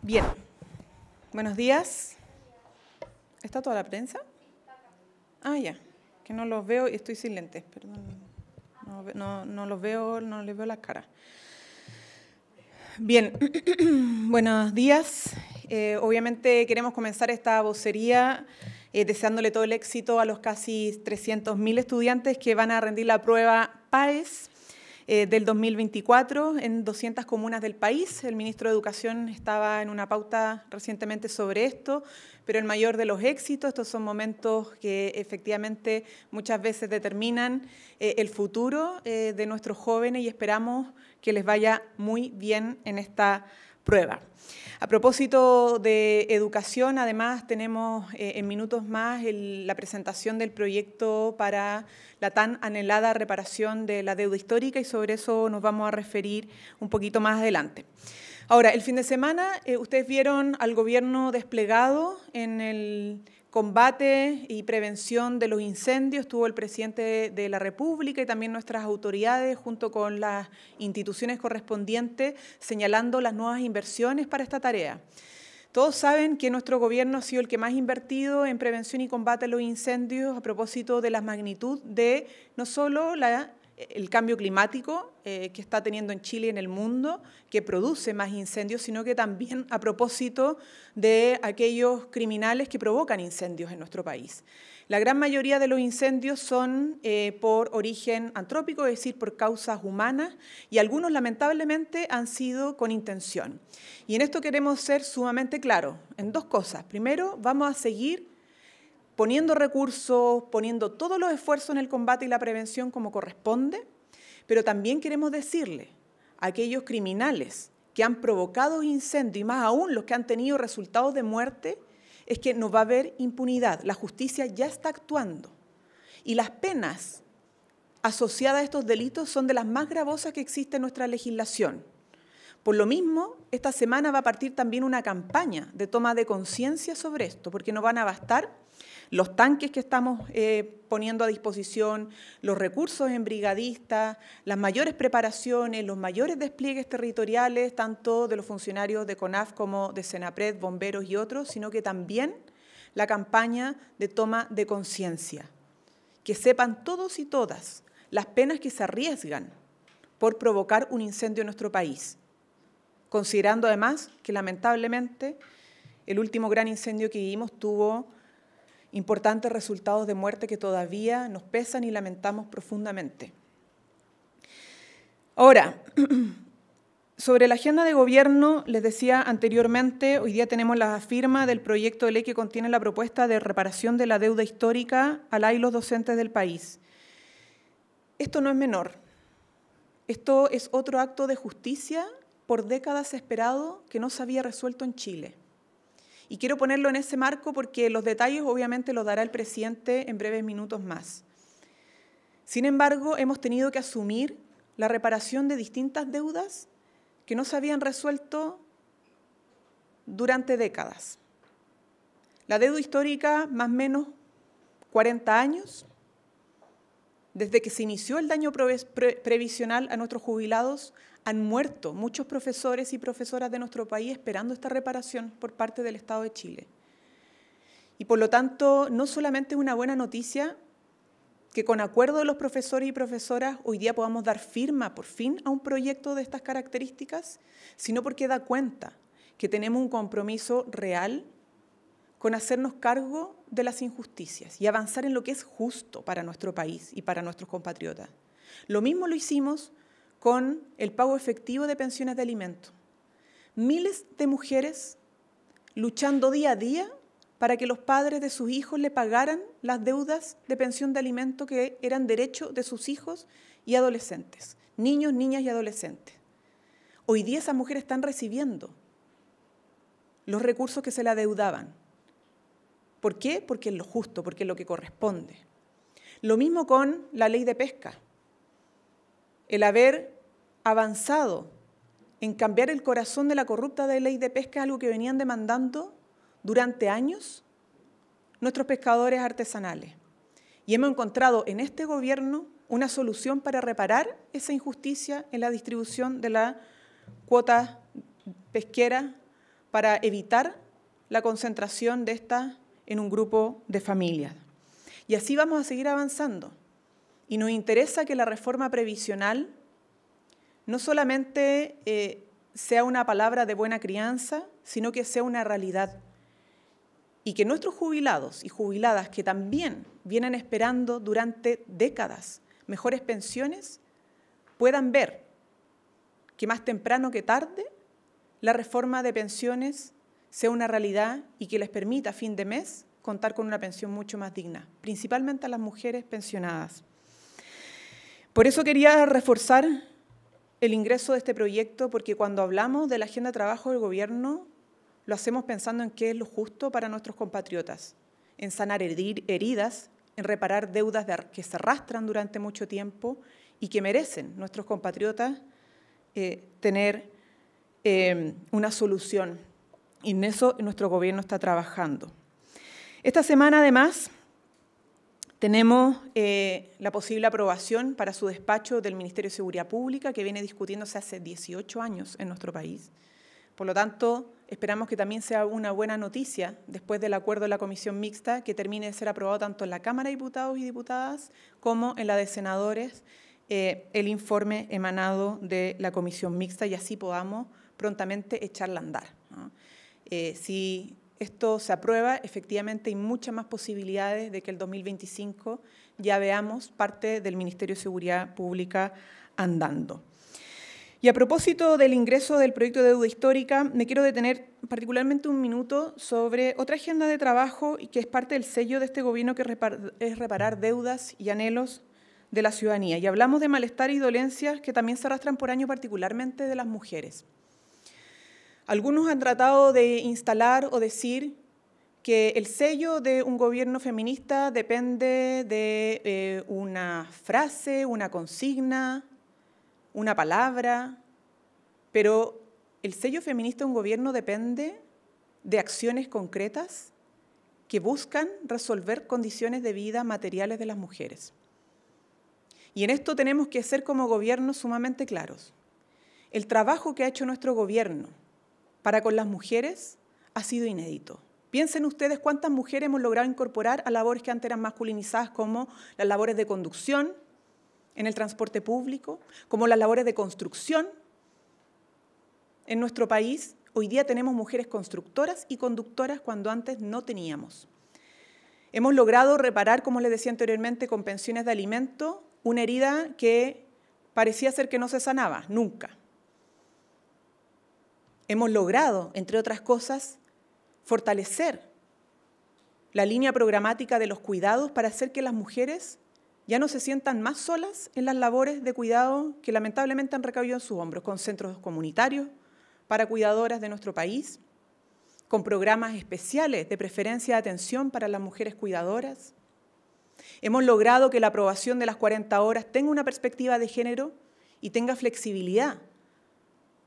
Bien, buenos días. ¿Está toda la prensa? Ah, ya, que no los veo y estoy sin lentes, perdón. No los veo, no les veo las caras. Bien, buenos días. Obviamente queremos comenzar esta vocería deseándole todo el éxito a los casi 300.000 estudiantes que van a rendir la prueba PAES del 2024 en 200 comunas del país. El ministro de Educación estaba en una pauta recientemente sobre esto, pero el mayor de los éxitos, estos son momentos que efectivamente muchas veces determinan el futuro de nuestros jóvenes y esperamos que les vaya muy bien en esta prueba. A propósito de educación, además tenemos en minutos más la presentación del proyecto para la tan anhelada reparación de la deuda histórica y sobre eso nos vamos a referir un poquito más adelante. Ahora, el fin de semana ustedes vieron al gobierno desplegado en el combate y prevención de los incendios. Estuvo el presidente de la República y también nuestras autoridades junto con las instituciones correspondientes señalando las nuevas inversiones para esta tarea. Todos saben que nuestro gobierno ha sido el que más ha invertido en prevención y combate a los incendios a propósito de la magnitud de no solo el cambio climático que está teniendo en Chile y en el mundo, que produce más incendios, sino que también a propósito de aquellos criminales que provocan incendios en nuestro país. La gran mayoría de los incendios son por origen antrópico, es decir, por causas humanas, y algunos lamentablemente han sido con intención. Y en esto queremos ser sumamente claros en dos cosas. Primero, vamos a seguir poniendo recursos, poniendo todos los esfuerzos en el combate y la prevención como corresponde, pero también queremos decirle a aquellos criminales que han provocado incendios, y más aún los que han tenido resultados de muerte, es que no va a haber impunidad. La justicia ya está actuando y las penas asociadas a estos delitos son de las más gravosas que existe en nuestra legislación. Por lo mismo, esta semana va a partir también una campaña de toma de conciencia sobre esto, porque no van a bastar los tanques que estamos poniendo a disposición, los recursos en brigadistas, las mayores preparaciones, los mayores despliegues territoriales, tanto de los funcionarios de CONAF como de Senapred, bomberos y otros, sino que también la campaña de toma de conciencia. Que sepan todos y todas las penas que se arriesgan por provocar un incendio en nuestro país, considerando además que lamentablemente el último gran incendio que vivimos tuvo importantes resultados de muerte que todavía nos pesan y lamentamos profundamente. Ahora, sobre la agenda de gobierno, les decía anteriormente, hoy día tenemos la firma del proyecto de ley que contiene la propuesta de reparación de la deuda histórica a la y los docentes del país. Esto no es menor. Esto es otro acto de justicia por décadas esperado que no se había resuelto en Chile. Y quiero ponerlo en ese marco porque los detalles obviamente los dará el presidente en breves minutos más. Sin embargo, hemos tenido que asumir la reparación de distintas deudas que no se habían resuelto durante décadas. La deuda histórica, más o menos 40 años, desde que se inició el daño previsional a nuestros jubilados, han muerto muchos profesores y profesoras de nuestro país esperando esta reparación por parte del Estado de Chile. Y por lo tanto, no solamente es una buena noticia que con acuerdo de los profesores y profesoras hoy día podamos dar firma por fin a un proyecto de estas características, sino porque da cuenta que tenemos un compromiso real con hacernos cargo de las injusticias y avanzar en lo que es justo para nuestro país y para nuestros compatriotas. Lo mismo lo hicimos con el pago efectivo de pensiones de alimentos. Miles de mujeres luchando día a día para que los padres de sus hijos le pagaran las deudas de pensión de alimentos que eran derecho de sus hijos y adolescentes, niños, niñas y adolescentes. Hoy día esas mujeres están recibiendo los recursos que se le adeudaban. ¿Por qué? Porque es lo justo, porque es lo que corresponde. Lo mismo con la ley de pesca. El haber avanzado en cambiar el corazón de la corrupta de ley de pesca es algo que venían demandando durante años nuestros pescadores artesanales. Y hemos encontrado en este gobierno una solución para reparar esa injusticia en la distribución de la cuota pesquera para evitar la concentración de estas en un grupo de familias. Y así vamos a seguir avanzando. Y nos interesa que la reforma previsional no solamente sea una palabra de buena crianza, sino que sea una realidad. Y que nuestros jubilados y jubiladas que también vienen esperando durante décadas mejores pensiones, puedan ver que más temprano que tarde la reforma de pensiones sea una realidad y que les permita a fin de mes contar con una pensión mucho más digna, principalmente a las mujeres pensionadas. Por eso quería reforzar el ingreso de este proyecto, porque cuando hablamos de la agenda de trabajo del gobierno, lo hacemos pensando en qué es lo justo para nuestros compatriotas, en sanar heridas, en reparar deudas que se arrastran durante mucho tiempo y que merecen nuestros compatriotas tener una solución. Y en eso nuestro gobierno está trabajando. Esta semana, además, tenemos la posible aprobación para su despacho del Ministerio de Seguridad Pública, que viene discutiéndose hace 18 años en nuestro país. Por lo tanto, esperamos que también sea una buena noticia después del acuerdo de la Comisión Mixta, que termine de ser aprobado tanto en la Cámara de Diputados y Diputadas como en la de Senadores, el informe emanado de la Comisión Mixta, y así podamos prontamente echarla a andar, ¿no? Si esto se aprueba, efectivamente hay muchas más posibilidades de que el 2025 ya veamos parte del Ministerio de Seguridad Pública andando. Y a propósito del ingreso del proyecto de deuda histórica, me quiero detener particularmente un minuto sobre otra agenda de trabajo y que es parte del sello de este gobierno, que es reparar deudas y anhelos de la ciudadanía. Y hablamos de malestar y dolencias que también se arrastran por año, particularmente de las mujeres. Algunos han tratado de instalar o decir que el sello de un gobierno feminista depende de una frase, una consigna, una palabra, pero el sello feminista de un gobierno depende de acciones concretas que buscan resolver condiciones de vida materiales de las mujeres. Y en esto tenemos que ser como gobierno sumamente claros. El trabajo que ha hecho nuestro gobierno para con las mujeres ha sido inédito. Piensen ustedes cuántas mujeres hemos logrado incorporar a labores que antes eran masculinizadas, como las labores de conducción en el transporte público, como las labores de construcción. En nuestro país hoy día tenemos mujeres constructoras y conductoras cuando antes no teníamos. Hemos logrado reparar, como les decía anteriormente, con pensiones de alimento, una herida que parecía ser que no se sanaba, nunca. Hemos logrado, entre otras cosas, fortalecer la línea programática de los cuidados para hacer que las mujeres ya no se sientan más solas en las labores de cuidado que lamentablemente han recaído en sus hombros, con centros comunitarios para cuidadoras de nuestro país, con programas especiales de preferencia de atención para las mujeres cuidadoras. Hemos logrado que la aprobación de las 40 horas tenga una perspectiva de género y tenga flexibilidad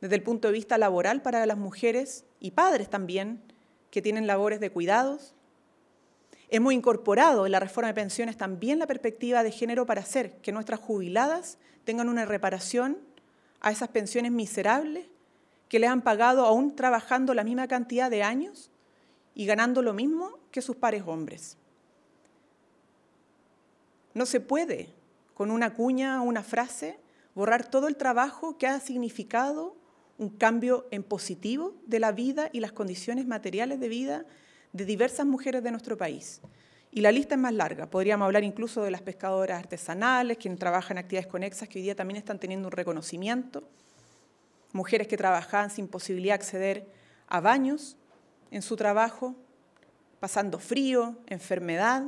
desde el punto de vista laboral para las mujeres y padres también que tienen labores de cuidados. Hemos incorporado en la reforma de pensiones también la perspectiva de género para hacer que nuestras jubiladas tengan una reparación a esas pensiones miserables que les han pagado aún trabajando la misma cantidad de años y ganando lo mismo que sus pares hombres. No se puede, con una cuña o una frase, borrar todo el trabajo que ha significado un cambio en positivo de la vida y las condiciones materiales de vida de diversas mujeres de nuestro país. Y la lista es más larga. Podríamos hablar incluso de las pescadoras artesanales, quienes trabajan en actividades conexas, que hoy día también están teniendo un reconocimiento. Mujeres que trabajaban sin posibilidad de acceder a baños en su trabajo, pasando frío, enfermedad.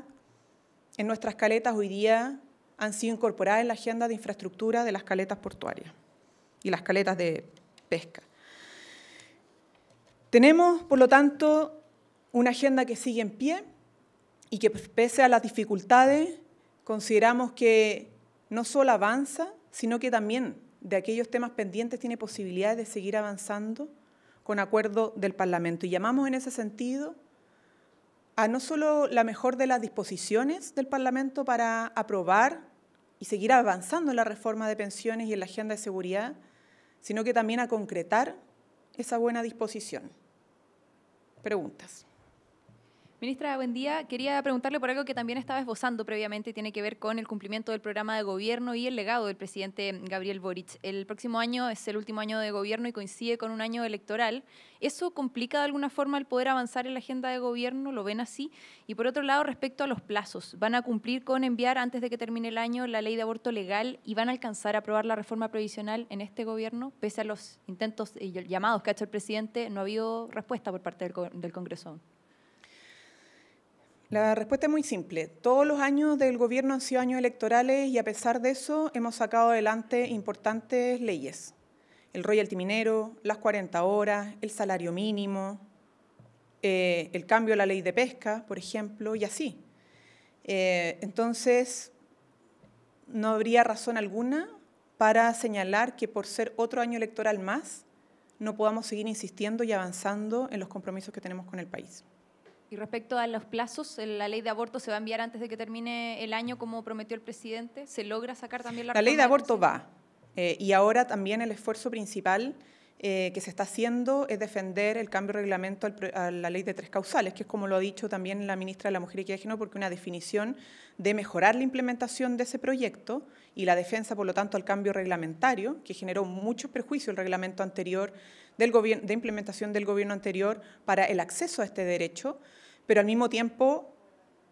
En nuestras caletas hoy día han sido incorporadas en la agenda de infraestructura de las caletas portuarias y las caletas de pesca. Tenemos, por lo tanto, una agenda que sigue en pie y que, pese a las dificultades, consideramos que no solo avanza, sino que también de aquellos temas pendientes tiene posibilidades de seguir avanzando con acuerdo del Parlamento. Y llamamos en ese sentido a no solo la mejor de las disposiciones del Parlamento para aprobar y seguir avanzando en la reforma de pensiones y en la agenda de seguridad, sino que también a concretar esa buena disposición. preguntas. Ministra, buen día. Quería preguntarle por algo que también estaba esbozando previamente, tiene que ver con el cumplimiento del programa de gobierno y el legado del presidente Gabriel Boric. El próximo año es el último año de gobierno y coincide con un año electoral. ¿Eso complica de alguna forma el poder avanzar en la agenda de gobierno? ¿Lo ven así? Y por otro lado, respecto a los plazos, ¿van a cumplir con enviar antes de que termine el año la ley de aborto legal y van a alcanzar a aprobar la reforma previsional en este gobierno? Pese a los intentos y llamados que ha hecho el presidente, no ha habido respuesta por parte del Congreso. La respuesta es muy simple. Todos los años del gobierno han sido años electorales y a pesar de eso hemos sacado adelante importantes leyes. El royalty minero, las 40 horas, el salario mínimo, el cambio a la ley de pesca, por ejemplo, y así. Entonces, no habría razón alguna para señalar que por ser otro año electoral más, no podamos seguir insistiendo y avanzando en los compromisos que tenemos con el país. Y respecto a los plazos, ¿la ley de aborto se va a enviar antes de que termine el año como prometió el presidente? ¿Se logra sacar también la reforma? La ley de aborto va. Y ahora también el esfuerzo principal que se está haciendo es defender el cambio de reglamento a la ley de 3 causales, que es como lo ha dicho también la ministra de la Mujer y Equidad de Género, porque una definición de mejorar la implementación de ese proyecto y la defensa, por lo tanto, al cambio reglamentario, que generó muchos perjuicios el reglamento anterior de implementación del gobierno anterior para el acceso a este derecho, pero al mismo tiempo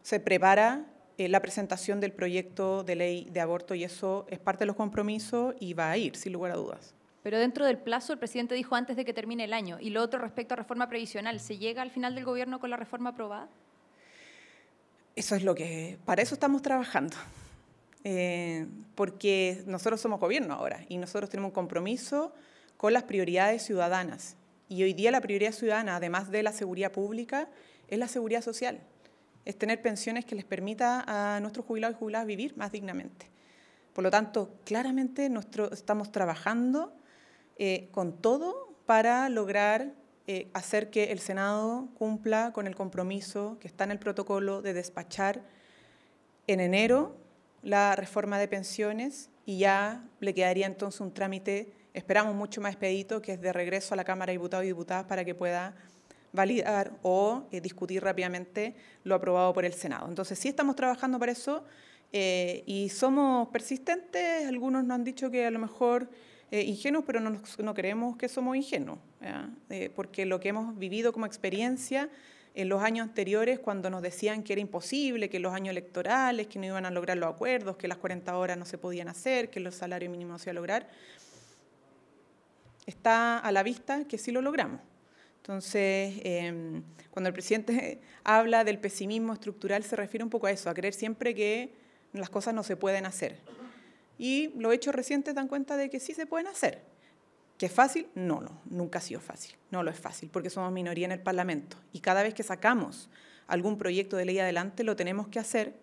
se prepara la presentación del proyecto de ley de aborto y eso es parte de los compromisos y va a ir, sin lugar a dudas. Pero dentro del plazo, el presidente dijo antes de que termine el año. Y lo otro respecto a reforma previsional, ¿se llega al final del gobierno con la reforma aprobada? Eso es para eso estamos trabajando. Porque nosotros somos gobierno ahora y nosotros tenemos un compromiso con las prioridades ciudadanas. Y hoy día la prioridad ciudadana, además de la seguridad pública, es la seguridad social. Es tener pensiones que les permita a nuestros jubilados y jubiladas vivir más dignamente. Por lo tanto, claramente estamos trabajando con todo para lograr hacer que el Senado cumpla con el compromiso que está en el protocolo de despachar en enero la reforma de pensiones y ya le quedaría entonces un trámite, esperamos mucho más expedito, que es de regreso a la Cámara de Diputados y Diputadas para que pueda validar o discutir rápidamente lo aprobado por el Senado. Entonces sí estamos trabajando para eso y somos persistentes, algunos nos han dicho que a lo mejor ingenuos, pero no creemos que somos ingenuos, porque lo que hemos vivido como experiencia en los años anteriores, cuando nos decían que era imposible, que los años electorales, que no iban a lograr los acuerdos, que las 40 horas no se podían hacer, que los salarios mínimos no se iban a lograr, está a la vista que sí lo logramos. Entonces, cuando el presidente habla del pesimismo estructural, se refiere un poco a eso, a creer siempre que las cosas no se pueden hacer. Y los hechos recientes dan cuenta de que sí se pueden hacer. ¿Que es fácil? No, nunca ha sido fácil. No lo es fácil, porque somos minoría en el Parlamento. Y cada vez que sacamos algún proyecto de ley adelante, lo tenemos que hacer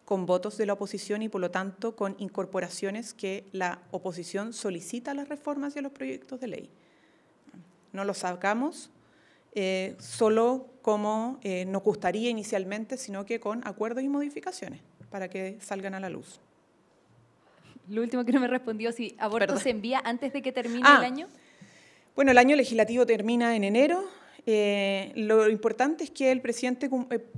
con votos de la oposición y, por lo tanto, con incorporaciones que la oposición solicita a las reformas y a los proyectos de ley. No lo sacamos solo como nos gustaría inicialmente, sino que con acuerdos y modificaciones para que salgan a la luz. Lo último que no me respondió, si aborto se envía antes de que termine el año. Bueno, el año legislativo termina en enero. Lo importante es que el presidente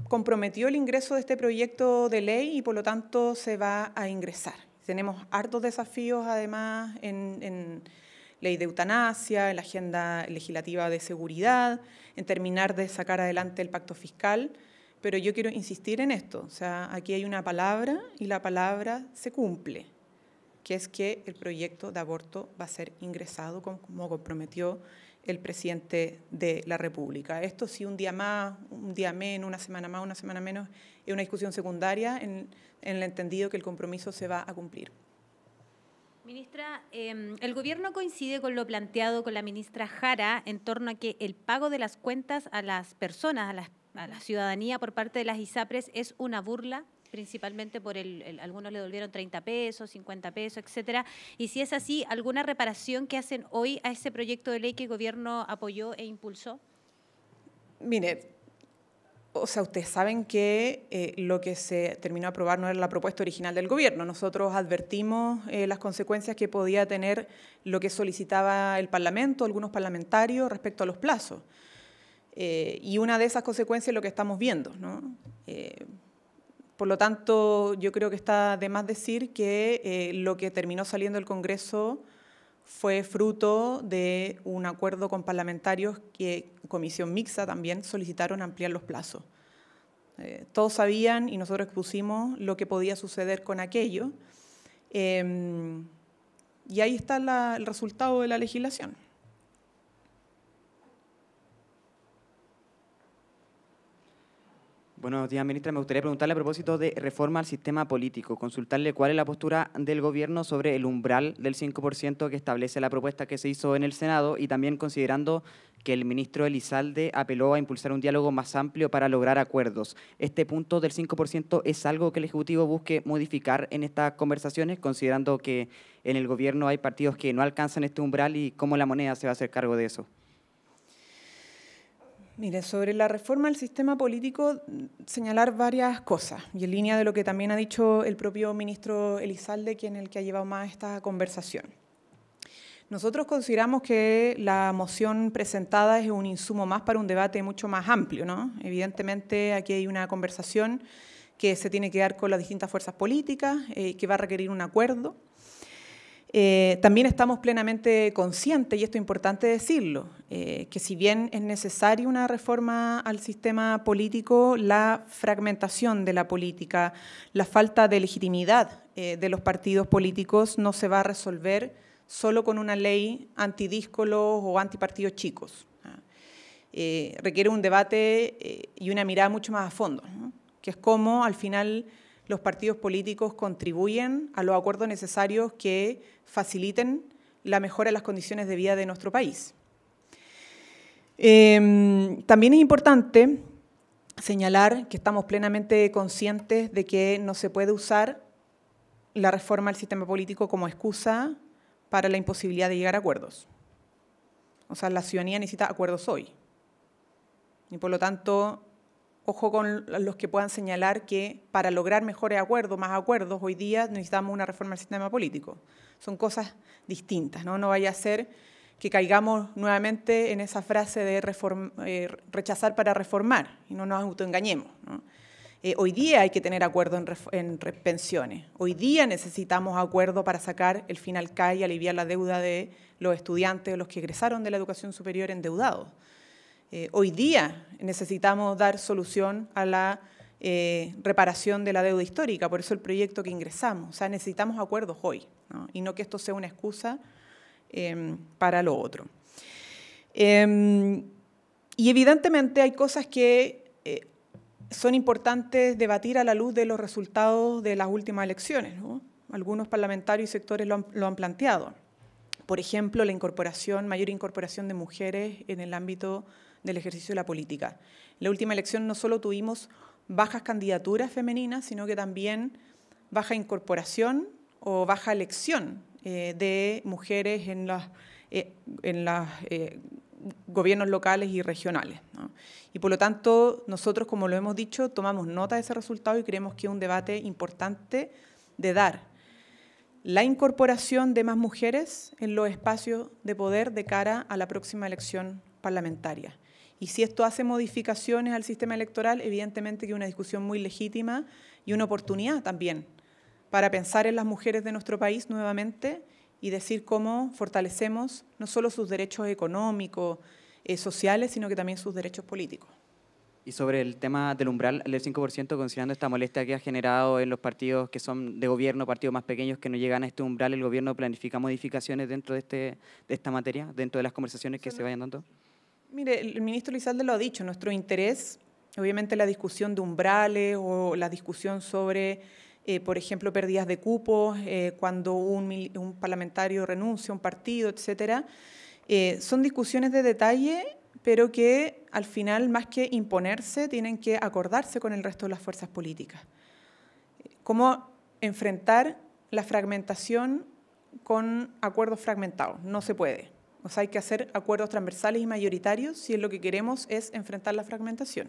comprometió el ingreso de este proyecto de ley y por lo tanto se va a ingresar. Tenemos hartos desafíos además en ley de eutanasia, en la agenda legislativa de seguridad, en terminar de sacar adelante el pacto fiscal, pero yo quiero insistir en esto, o sea, aquí hay una palabra y la palabra se cumple, que es que el proyecto de aborto va a ser ingresado como comprometió el presidente de la República. Esto sí, un día más, un día menos, una semana más, una semana menos, es una discusión secundaria en el entendido que el compromiso se va a cumplir. Ministra, el gobierno coincide con lo planteado con la ministra Jara en torno a que el pago de las cuentas a las personas, a la ciudadanía por parte de las ISAPRES es una burla, principalmente por algunos le devolvieron 30 pesos, 50 pesos, etcétera. Y si es así, ¿alguna reparación que hacen hoy a ese proyecto de ley que el gobierno apoyó e impulsó? Mire, o sea, ustedes saben que lo que se terminó de aprobar no era la propuesta original del gobierno. Nosotros advertimos las consecuencias que podía tener lo que solicitaba el Parlamento, algunos parlamentarios, respecto a los plazos. Y una de esas consecuencias es lo que estamos viendo, ¿no? Por lo tanto, yo creo que está de más decir que lo que terminó saliendo del Congreso fue fruto de un acuerdo con parlamentarios que, comisión mixta también, solicitaron ampliar los plazos. Todos sabían y nosotros expusimos lo que podía suceder con aquello. Y ahí está el resultado de la legislación. Buenos días, ministra. Me gustaría preguntarle a propósito de reforma al sistema político, consultarle cuál es la postura del Gobierno sobre el umbral del 5% que establece la propuesta que se hizo en el Senado y también considerando que el ministro Elizalde apeló a impulsar un diálogo más amplio para lograr acuerdos. ¿Este punto del 5% es algo que el Ejecutivo busque modificar en estas conversaciones, considerando que en el Gobierno hay partidos que no alcanzan este umbral y cómo la moneda se va a hacer cargo de eso? Mire, sobre la reforma del sistema político, señalar varias cosas, y en línea de lo que también ha dicho el propio ministro Elizalde, quien es el que ha llevado más esta conversación. Nosotros consideramos que la moción presentada es un insumo más para un debate mucho más amplio, ¿no? Evidentemente, aquí hay una conversación que se tiene que dar con las distintas fuerzas políticas, que va a requerir un acuerdo. También estamos plenamente conscientes, y esto es importante decirlo, que si bien es necesaria una reforma al sistema político, la fragmentación de la política, la falta de legitimidad de los partidos políticos no se va a resolver solo con una ley antidíscolos o antipartidos chicos. Requiere un debate y una mirada mucho más a fondo, ¿no? Que es cómo al final los partidos políticos contribuyen a los acuerdos necesarios que faciliten la mejora de las condiciones de vida de nuestro país. También es importante señalar que estamos plenamente conscientes de que no se puede usar la reforma al sistema político como excusa para la imposibilidad de llegar a acuerdos. O sea, la ciudadanía necesita acuerdos hoy. Y por lo tanto, ojo con los que puedan señalar que para lograr mejores acuerdos, más acuerdos, hoy día necesitamos una reforma al sistema político. Son cosas distintas, ¿no? No vaya a ser que caigamos nuevamente en esa frase de rechazar para reformar y no nos autoengañemos, ¿no? Hoy día hay que tener acuerdo en pensiones. Hoy día necesitamos acuerdo para sacar el fin al CAE y aliviar la deuda de los estudiantes, los que egresaron de la educación superior endeudados. Hoy día necesitamos dar solución a la reparación de la deuda histórica, por eso el proyecto que ingresamos. O sea, necesitamos acuerdos hoy, ¿no? Y no que esto sea una excusa para lo otro. Y evidentemente hay cosas que son importantes debatir a la luz de los resultados de las últimas elecciones, ¿no? Algunos parlamentarios y sectores lo han planteado. Por ejemplo, la mayor incorporación de mujeres en el ámbito del ejercicio de la política. En la última elección no solo tuvimos bajas candidaturas femeninas, sino que también baja incorporación o baja elección de mujeres en los gobiernos locales y regionales, ¿no? Y por lo tanto, nosotros, como lo hemos dicho, tomamos nota de ese resultado y creemos que es un debate importante de dar la incorporación de más mujeres en los espacios de poder de cara a la próxima elección parlamentaria. Y si esto hace modificaciones al sistema electoral, evidentemente que es una discusión muy legítima y una oportunidad también para pensar en las mujeres de nuestro país nuevamente y decir cómo fortalecemos no solo sus derechos económicos, sociales, sino que también sus derechos políticos. Y sobre el tema del umbral del 5%, considerando esta molestia que ha generado en los partidos que son de gobierno, partidos más pequeños que no llegan a este umbral, ¿el gobierno planifica modificaciones dentro de esta materia, dentro de las conversaciones que se vayan dando? Mire, el ministro Elizalde lo ha dicho, nuestro interés, obviamente la discusión de umbrales o la discusión sobre, por ejemplo, pérdidas de cupos, cuando un parlamentario renuncia a un partido, etcétera, son discusiones de detalle, pero que al final, más que imponerse, tienen que acordarse con el resto de las fuerzas políticas. ¿Cómo enfrentar la fragmentación con acuerdos fragmentados? No se puede. O sea, hay que hacer acuerdos transversales y mayoritarios si lo que queremos es enfrentar la fragmentación.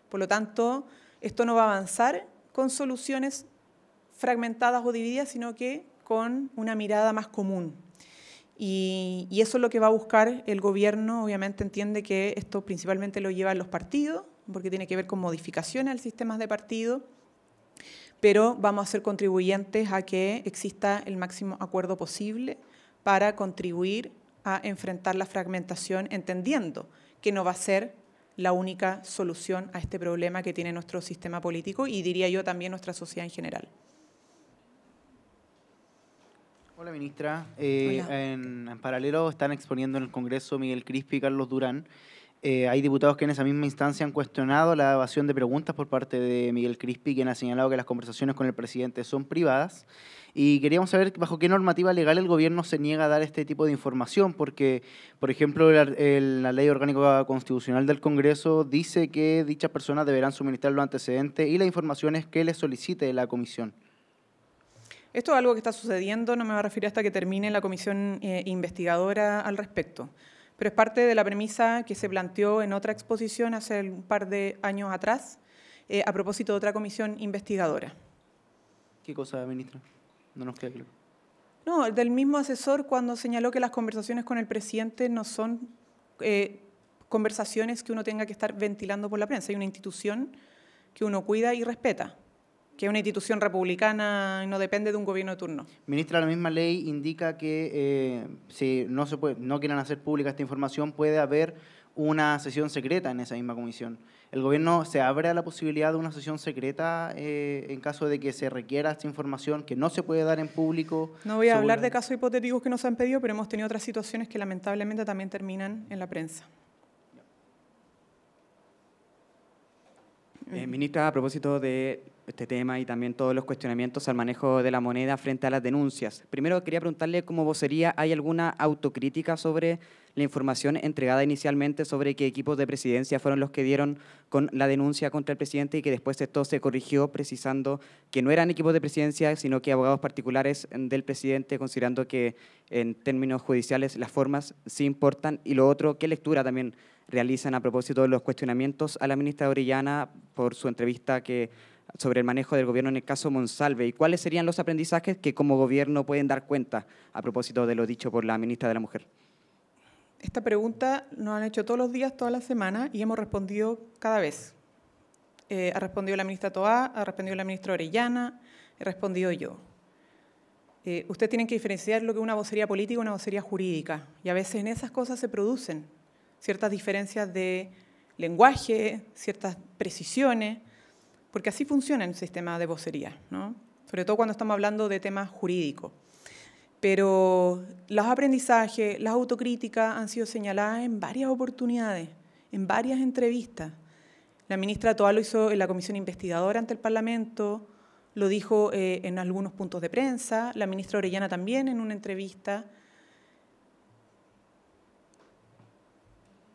Por lo tanto, esto no va a avanzar con soluciones fragmentadas o divididas, sino que con una mirada más común. Y eso es lo que va a buscar el gobierno. Obviamente entiende que esto principalmente lo llevan los partidos, porque tiene que ver con modificaciones al sistema de partido, pero vamos a ser contribuyentes a que exista el máximo acuerdo posible para contribuir a enfrentar la fragmentación, entendiendo que no va a ser la única solución a este problema que tiene nuestro sistema político y, diría yo, también nuestra sociedad en general. Hola, ministra. Hola. En paralelo están exponiendo en el Congreso Miguel Crispi y Carlos Durán. Hay diputados que en esa misma instancia han cuestionado la evasión de preguntas por parte de Miguel Crispi, quien ha señalado que las conversaciones con el presidente son privadas. Y queríamos saber bajo qué normativa legal el gobierno se niega a dar este tipo de información, porque, por ejemplo, la Ley Orgánica Constitucional del Congreso dice que dichas personas deberán suministrar los antecedentes y las informaciones que les solicite la comisión. Esto es algo que está sucediendo, no me voy a referir hasta que termine la comisión investigadora al respecto, pero es parte de la premisa que se planteó en otra exposición hace un par de años atrás, a propósito de otra comisión investigadora. ¿Qué cosa, ministra? No nos queda claro. No, del mismo asesor cuando señaló que las conversaciones con el presidente no son conversaciones que uno tenga que estar ventilando por la prensa. Hay una institución que uno cuida y respeta, que es una institución republicana y no depende de un gobierno de turno. Ministra, la misma ley indica que si no quieran hacer pública esta información, puede haber una sesión secreta en esa misma comisión. ¿El gobierno se abre a la posibilidad de una sesión secreta en caso de que se requiera esta información que no se puede dar en público? No voy a hablar de casos hipotéticos que nos han pedido, pero hemos tenido otras situaciones que lamentablemente también terminan en la prensa. Ministra, a propósito de este tema y también todos los cuestionamientos al manejo de la moneda frente a las denuncias. Primero quería preguntarle, como vocería, ¿hay alguna autocrítica sobre la información entregada inicialmente sobre qué equipos de presidencia fueron los que dieron con la denuncia contra el presidente y que después esto se corrigió precisando que no eran equipos de presidencia, sino que abogados particulares del presidente, considerando que en términos judiciales las formas sí importan? Y lo otro, ¿qué lectura también realizan a propósito de los cuestionamientos a la ministra Orellana por su entrevista sobre el manejo del gobierno en el caso Monsalve? ¿Y cuáles serían los aprendizajes que como gobierno pueden dar cuenta a propósito de lo dicho por la ministra de la Mujer? Esta pregunta nos han hecho todos los días, toda la semana, y hemos respondido cada vez. Ha respondido la ministra Toá, ha respondido la ministra Orellana, he respondido yo. Ustedes tienen que diferenciar lo que es una vocería política y una vocería jurídica, y a veces en esas cosas se producen ciertas diferencias de lenguaje, ciertas precisiones, porque así funciona el sistema de vocería, ¿no? Sobre todo cuando estamos hablando de temas jurídicos. Pero los aprendizajes, las autocríticas han sido señaladas en varias oportunidades, en varias entrevistas. La ministra Toá lo hizo en la comisión investigadora ante el Parlamento, lo dijo en algunos puntos de prensa, la ministra Orellana también en una entrevista.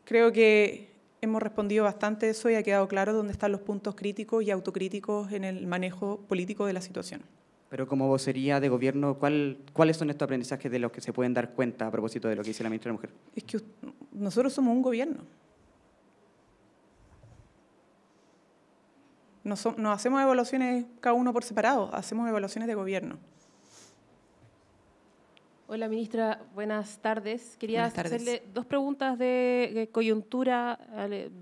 Creo que hemos respondido bastante eso y ha quedado claro dónde están los puntos críticos y autocríticos en el manejo político de la situación. Pero como vocería de gobierno, ¿cuáles son estos aprendizajes de los que se pueden dar cuenta a propósito de lo que dice la ministra de la Mujer? Es que nosotros somos un gobierno. No hacemos evaluaciones cada uno por separado, hacemos evaluaciones de gobierno. Hola, ministra, buenas tardes. Quería hacerle dos preguntas de coyuntura,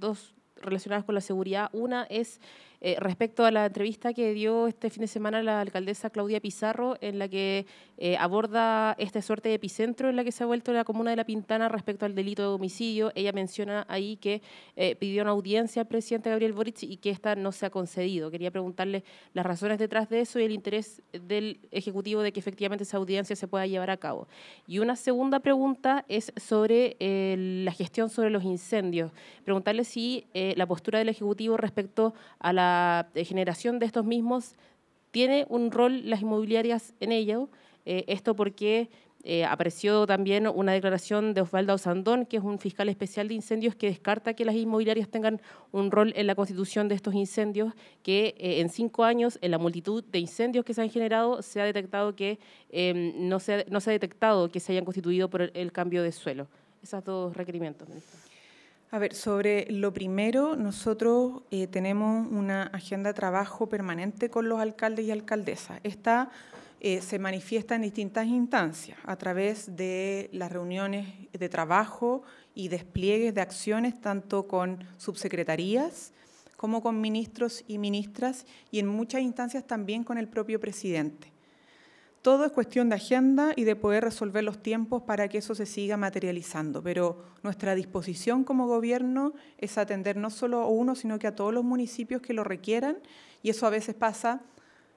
dos relacionadas con la seguridad. Una es respecto a la entrevista que dio este fin de semana la alcaldesa Claudia Pizarro, en la que aborda esta suerte de epicentro en la que se ha vuelto la comuna de La Pintana respecto al delito de homicidio. Ella menciona ahí que pidió una audiencia al presidente Gabriel Boric y que esta no se ha concedido. Quería preguntarle las razones detrás de eso y el interés del Ejecutivo de que efectivamente esa audiencia se pueda llevar a cabo. Y una segunda pregunta es sobre la gestión sobre los incendios. Preguntarle si la postura del Ejecutivo respecto a la generación de estos mismos, ¿tiene un rol las inmobiliarias en ello? Esto porque apareció también una declaración de Osvaldo Osandón, que es un fiscal especial de incendios, que descarta que las inmobiliarias tengan un rol en la constitución de estos incendios, que en 5 años, en la multitud de incendios que se han generado, se ha detectado que no se ha detectado que se hayan constituido por el cambio de suelo. Esos dos requerimientos, ministra. A ver, sobre lo primero, nosotros tenemos una agenda de trabajo permanente con los alcaldes y alcaldesas. Esta se manifiesta en distintas instancias, a través de las reuniones de trabajo y despliegues de acciones, tanto con subsecretarías como con ministros y ministras, y en muchas instancias también con el propio presidente. Todo es cuestión de agenda y de poder resolver los tiempos para que eso se siga materializando, pero nuestra disposición como gobierno es atender no solo a uno, sino que a todos los municipios que lo requieran, y eso a veces pasa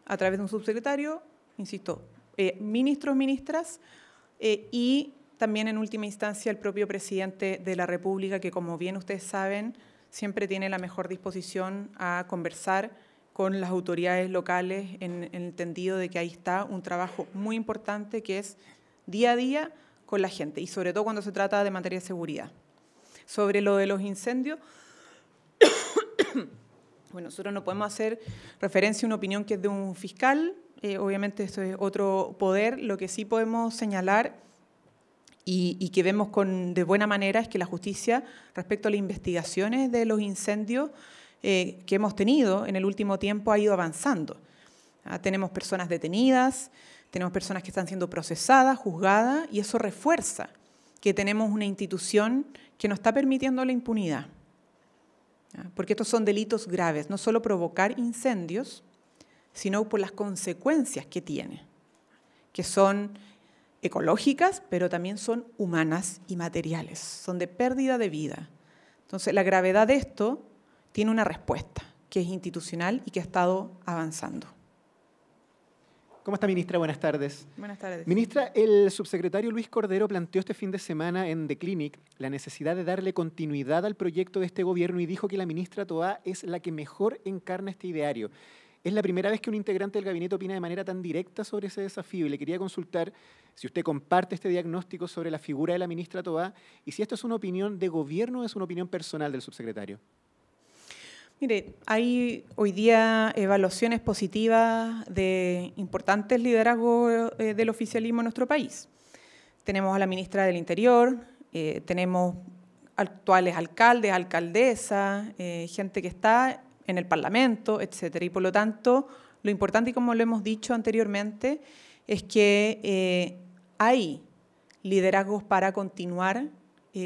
a través de un subsecretario, insisto, ministros, ministras, y también en última instancia el propio presidente de la República, que como bien ustedes saben, siempre tiene la mejor disposición a conversar con las autoridades locales en el entendido de que ahí está un trabajo muy importante que es día a día con la gente y sobre todo cuando se trata de materia de seguridad. Sobre lo de los incendios, bueno, nosotros no podemos hacer referencia a una opinión que es de un fiscal, obviamente esto es otro poder, lo que sí podemos señalar y que vemos de buena manera es que la justicia respecto a las investigaciones de los incendios que hemos tenido en el último tiempo ha ido avanzando. Tenemos personas detenidas, tenemos personas que están siendo procesadas, juzgadas, y eso refuerza que tenemos una institución que no está permitiendo la impunidad. Porque estos son delitos graves, no solo provocar incendios, sino por las consecuencias que tiene, que son ecológicas, pero también son humanas y materiales, son de pérdida de vida. Entonces, la gravedad de esto tiene una respuesta, que es institucional y que ha estado avanzando. ¿Cómo está, ministra? Buenas tardes. Buenas tardes. Ministra, el subsecretario Luis Cordero planteó este fin de semana en The Clinic la necesidad de darle continuidad al proyecto de este gobierno y dijo que la ministra Toá es la que mejor encarna este ideario. Es la primera vez que un integrante del gabinete opina de manera tan directa sobre ese desafío y le quería consultar si usted comparte este diagnóstico sobre la figura de la ministra Toá y si esto es una opinión de gobierno o es una opinión personal del subsecretario. Mire, hay hoy día evaluaciones positivas de importantes liderazgos del oficialismo en nuestro país. Tenemos a la ministra del Interior, tenemos actuales alcaldes, alcaldesas, gente que está en el Parlamento, etcétera. Y por lo tanto, lo importante, y como lo hemos dicho anteriormente, es que hay liderazgos para continuar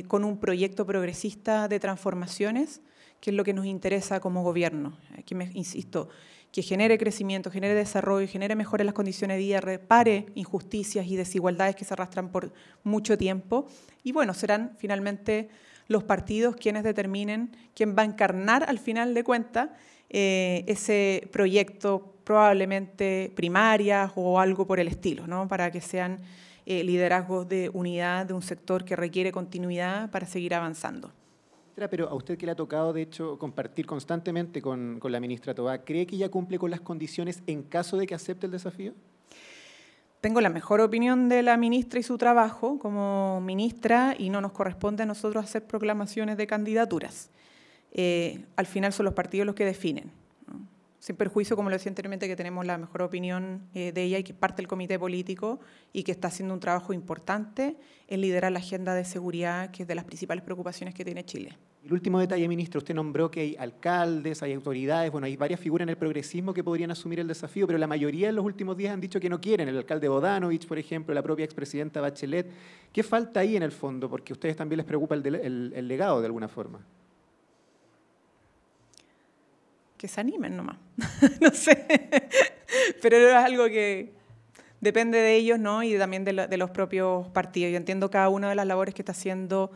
con un proyecto progresista de transformaciones, que es lo que nos interesa como gobierno. Aquí insisto, que genere crecimiento, genere desarrollo, genere mejores las condiciones de vida, repare injusticias y desigualdades que se arrastran por mucho tiempo. Y bueno, serán finalmente los partidos quienes determinen quién va a encarnar al final de cuentas ese proyecto, probablemente primarias o algo por el estilo, ¿no? Para que sean liderazgos de unidad de un sector que requiere continuidad para seguir avanzando. Pero a usted que le ha tocado, de hecho, compartir constantemente con la ministra Toá, ¿cree que ella cumple con las condiciones en caso de que acepte el desafío? Tengo la mejor opinión de la ministra y su trabajo como ministra y no nos corresponde a nosotros hacer proclamaciones de candidaturas. Al final son los partidos los que definen, ¿no? Sin perjuicio, como lo decía anteriormente, que tenemos la mejor opinión de ella y que es parte del comité político y que está haciendo un trabajo importante en liderar la agenda de seguridad, que es de las principales preocupaciones que tiene Chile. El último detalle, ministro, usted nombró que hay alcaldes, hay autoridades, bueno, hay varias figuras en el progresismo que podrían asumir el desafío, pero la mayoría en los últimos días han dicho que no quieren. El alcalde Bodanovich, por ejemplo, la propia expresidenta Bachelet. ¿Qué falta ahí en el fondo? Porque a ustedes también les preocupa el legado de alguna forma. Que se animen nomás, no sé, pero es algo que depende de ellos, ¿no? Y también de los propios partidos. Yo entiendo cada una de las labores que está haciendo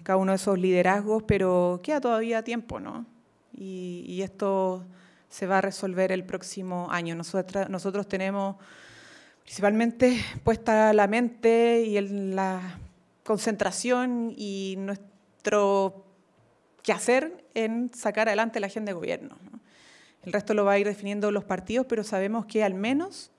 cada uno de esos liderazgos, pero queda todavía tiempo, ¿no? Y esto se va a resolver el próximo año. Nosotros tenemos principalmente puesta la mente y la concentración y nuestro quehacer en sacar adelante la agenda de gobierno, ¿no? El resto lo va a ir definiendo los partidos, pero sabemos que al menos,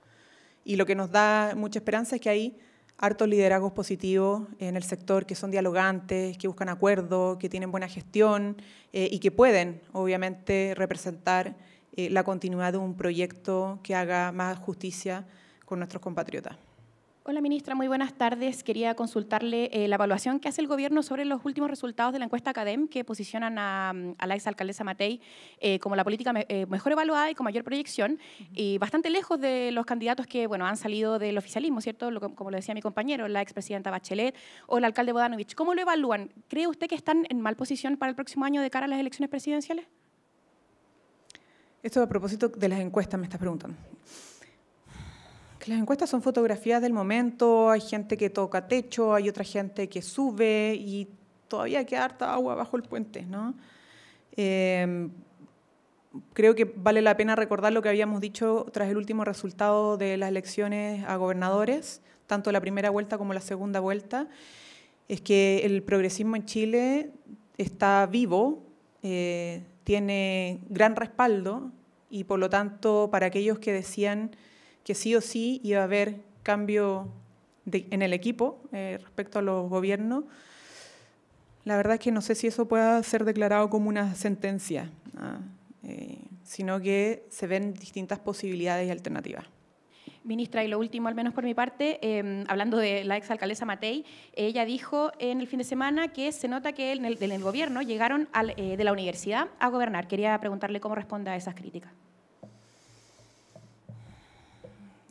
y lo que nos da mucha esperanza es que hay hartos liderazgos positivos en el sector que son dialogantes, que buscan acuerdos, que tienen buena gestión y que pueden, obviamente, representar la continuidad de un proyecto que haga más justicia con nuestros compatriotas. Hola, ministra, muy buenas tardes. Quería consultarle la evaluación que hace el gobierno sobre los últimos resultados de la encuesta Academ, que posicionan a la exalcaldesa Matei como la política mejor evaluada y con mayor proyección, y bastante lejos de los candidatos que han salido del oficialismo, ¿cierto? Como lo decía mi compañero, la expresidenta Bachelet o el alcalde Bodanovich. ¿Cómo lo evalúan? ¿Cree usted que están en mal posición para el próximo año de cara a las elecciones presidenciales? Esto a propósito de las encuestas me estás preguntando. Las encuestas son fotografías del momento, hay gente que toca techo, hay otra gente que sube y todavía queda harta agua bajo el puente, ¿no? Creo que vale la pena recordar lo que habíamos dicho tras el último resultado de las elecciones a gobernadores, tanto la primera vuelta como la segunda vuelta, es que el progresismo en Chile está vivo, tiene gran respaldo y por lo tanto para aquellos que decían que sí o sí iba a haber cambio en el equipo respecto a los gobiernos, la verdad es que no sé si eso pueda ser declarado como una sentencia, sino que se ven distintas posibilidades y alternativas. Ministra, y lo último, al menos por mi parte, hablando de la exalcaldesa Matei, ella dijo en el fin de semana que se nota que en el gobierno llegaron de la universidad a gobernar. Quería preguntarle cómo responde a esas críticas.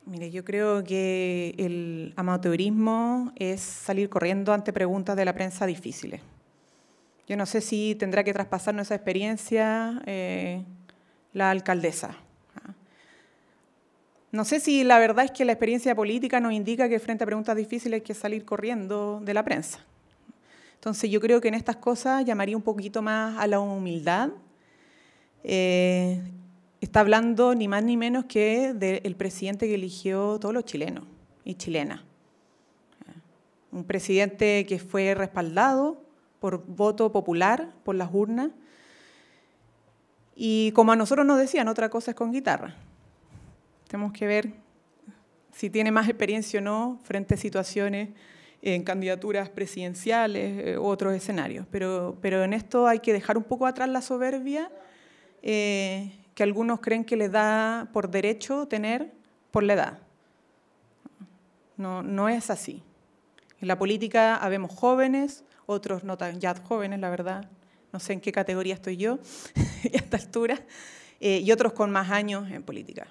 Mire, yo creo que el amateurismo es salir corriendo ante preguntas de la prensa difíciles. Yo no sé si tendrá que traspasarnos esa experiencia la alcaldesa. No sé si la verdad es que la experiencia política nos indica que frente a preguntas difíciles hay que salir corriendo de la prensa. Entonces yo creo que en estas cosas llamaría un poquito más a la humildad. Está hablando ni más ni menos que del presidente que eligió todos los chilenos y chilenas. Un presidente que fue respaldado por voto popular, por las urnas. Y como a nosotros nos decían, otra cosa es con guitarra. Tenemos que ver si tiene más experiencia o no frente a situaciones en candidaturas presidenciales u otros escenarios. Pero en esto hay que dejar un poco atrás la soberbia que algunos creen que les da por derecho tener por la edad. No es así. En la política habemos jóvenes, otros no tan ya jóvenes, la verdad. No sé en qué categoría estoy yo a esta altura, y otros con más años en política.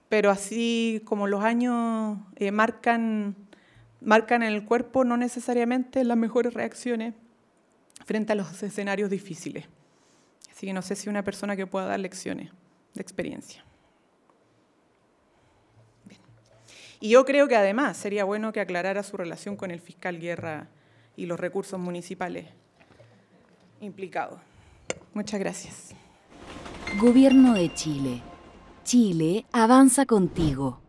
Pero así como los años marcan en el cuerpo, no necesariamente las mejores reacciones frente a los escenarios difíciles. Así que no sé si una persona que pueda dar lecciones de experiencia. Bien. Y yo creo que además sería bueno que aclarara su relación con el fiscal Guerra y los recursos municipales implicados. Muchas gracias. Gobierno de Chile. Chile avanza contigo.